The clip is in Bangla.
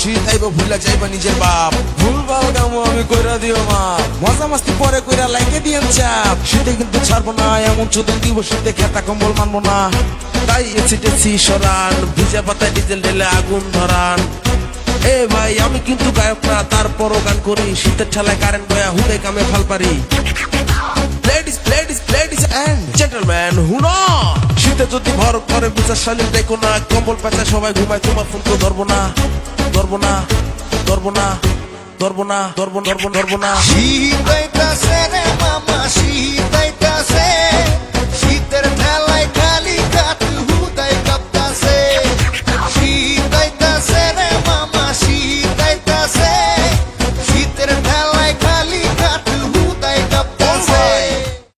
শীত আইব ভুলা যাইবা নিজের বাপ ভুল ভাল কাম আমি কইরা দিও মা মজা মাস্তি পরে কইরা লাইকে দিয়েন চাপ শীতে কিন্তু ছাড়বো না এমন চোদন দিব শীতে খেতা কম্বল মানবো না তাই এসি সরান ভিজা পাতায় ডিজেল ঢেলে আগুন ধরান এ ভাই আমি কিন্তু গায়ক না তারপরও গান করি শীতের ঠেলায় কারেন্ট বয়া হুদে কামে ফাল পারি ladies and gentlemen হুনো শীতে যদি ভর করে বিচার শালীন দেখো না কম্বল পেঁচা সবাই ঘুমায় তোমার ফোন তো ধরবো না শীত